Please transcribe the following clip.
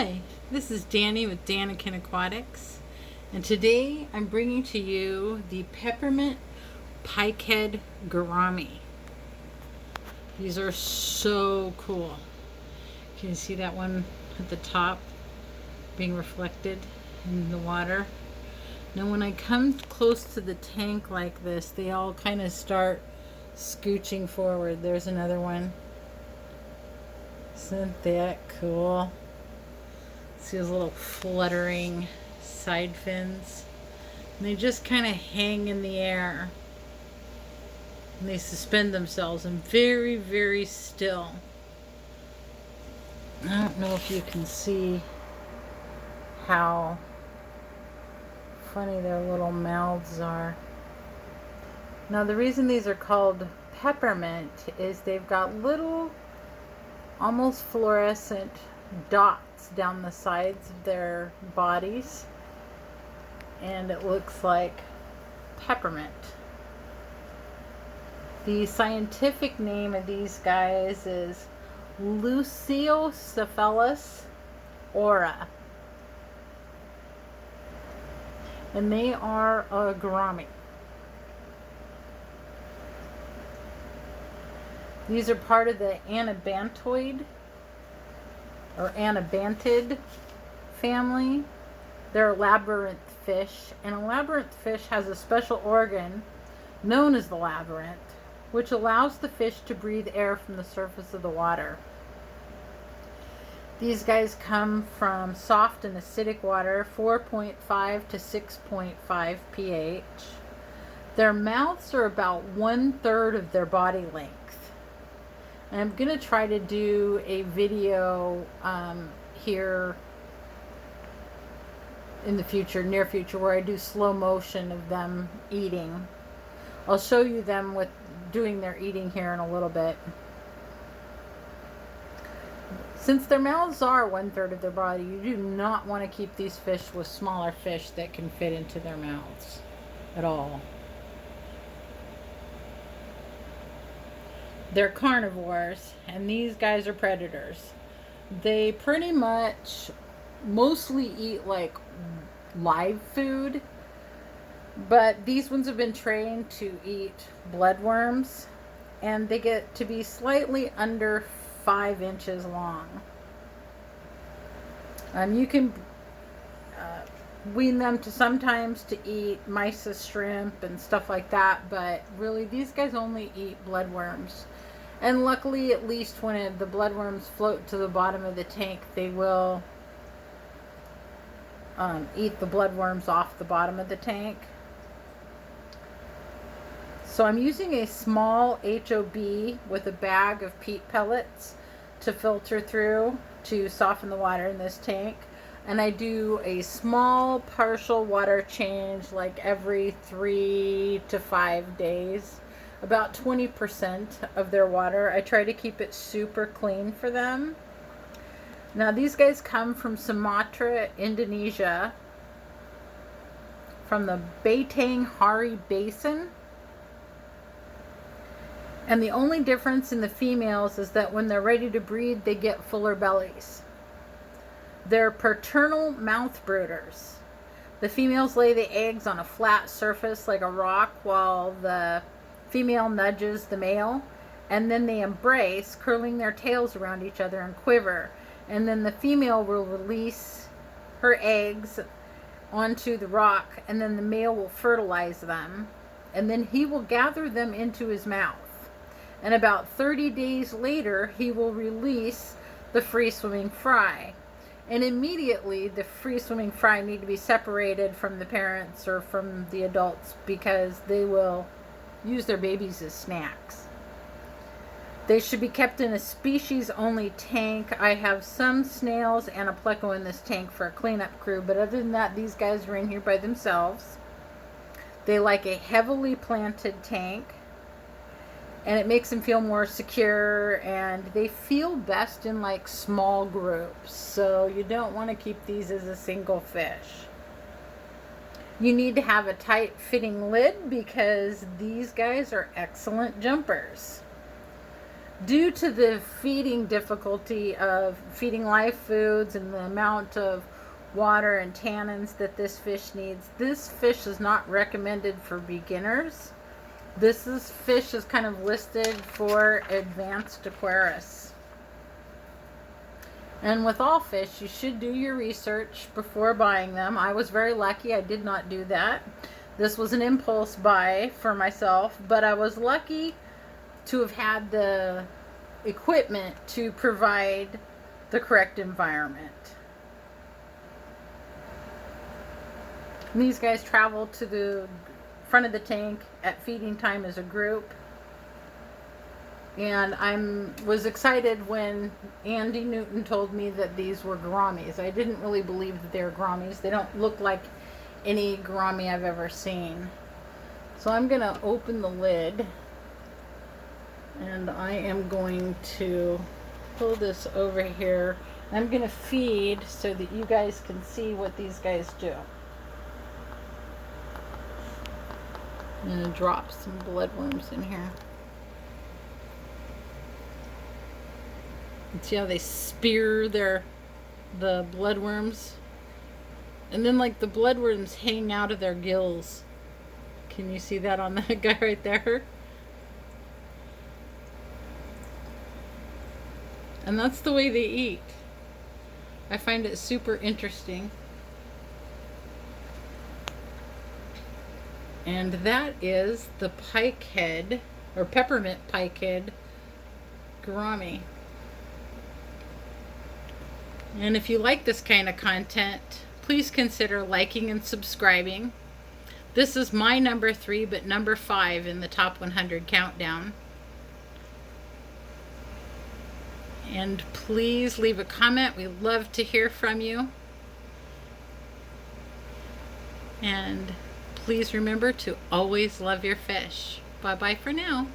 Hi, this is Danny with Daniken Aquatics, and today I'm bringing to you the Peppermint Pikehead Gourami. These are so cool. Can you see that one at the top being reflected in the water? Now when I come close to the tank like this, they all kind of start scooching forward. There's another one. Isn't that cool? See those little fluttering side fins? And they just kind of hang in the air. And they suspend themselves and very, very still. I don't know if you can see how funny their little mouths are. Now the reason these are called peppermint is they've got little, almost fluorescent dots down the sides of their bodies, and it looks like peppermint. The scientific name of these guys is Luciocephalus aura, and they are a gourami. These are part of the anabantoid or anabantid family. They're a labyrinth fish, and a labyrinth fish has a special organ known as the labyrinth, which allows the fish to breathe air from the surface of the water. These guys come from soft and acidic water, 4.5 to 6.5 pH. Their mouths are about 1/3 of their body length. And I'm going to try to do a video here in the future, near future, where I do slow motion of them eating. I'll show you them with doing their eating here in a little bit. Since their mouths are 1/3 of their body, you do not want to keep these fish with smaller fish that can fit into their mouths at all. They're carnivores, and these guys are predators. They pretty much mostly eat like live food, but these ones have been trained to eat bloodworms, and they get to be slightly under 5 inches long. You can wean them to sometimes to eat mysis shrimp and stuff like that, but really these guys only eat bloodworms. And luckily, at least when the bloodworms float to the bottom of the tank, they will eat the bloodworms off the bottom of the tank. So I'm using a small HOB with a bag of peat pellets to filter through to soften the water in this tank. And I do a small partial water change like every 3 to 5 days. About 20% of their water. I try to keep it super clean for them. Now these guys come from Sumatra, Indonesia, from the Batang Hari Basin. And the only difference in the females is that when they're ready to breed, they get fuller bellies. They're paternal mouth brooders. The females lay the eggs on a flat surface like a rock, while the female nudges the male, and then they embrace, curling their tails around each other and quiver. And then the female will release her eggs onto the rock, and then the male will fertilize them, and then he will gather them into his mouth. And about 30 days later, he will release the free-swimming fry. And immediately, the free-swimming fry need to be separated from the parents or from the adults, because they will use their babies as snacks. They should be kept in a species-only tank. I have some snails and a pleco in this tank for a cleanup crew, but other than that, these guys are in here by themselves. They like a heavily planted tank, and it makes them feel more secure, and they feel best in like small groups. So you don't want to keep these as a single fish. You need to have a tight fitting lid because these guys are excellent jumpers. Due to the feeding difficulty of feeding live foods and the amount of water and tannins that this fish needs, this fish is not recommended for beginners. Fish is kind of listed for advanced aquarists. And with all fish, you should do your research before buying them. I was very lucky I did not do that. This was an impulse buy for myself, but I was lucky to have had the equipment to provide the correct environment. And these guys travel to the front of the tank at feeding time as a group. And I was excited when Andy Newton told me that these were gouramis. I didn't really believe that they were gouramis. They don't look like any gourami I've ever seen. So I'm going to open the lid. And I am going to pull this over here. I'm going to feed so that you guys can see what these guys do. I'm going to drop some bloodworms in here. And see how they spear the bloodworms? And then like the bloodworms hang out of their gills. Can you see that on that guy right there? And that's the way they eat. I find it super interesting. And that is the pikehead, or peppermint pikehead gourami. And if you like this kind of content, please consider liking and subscribing. This is my number 3, but number 5 in the top 100 countdown. And please leave a comment. We love to hear from you. And please remember to always love your fish. Bye-bye for now.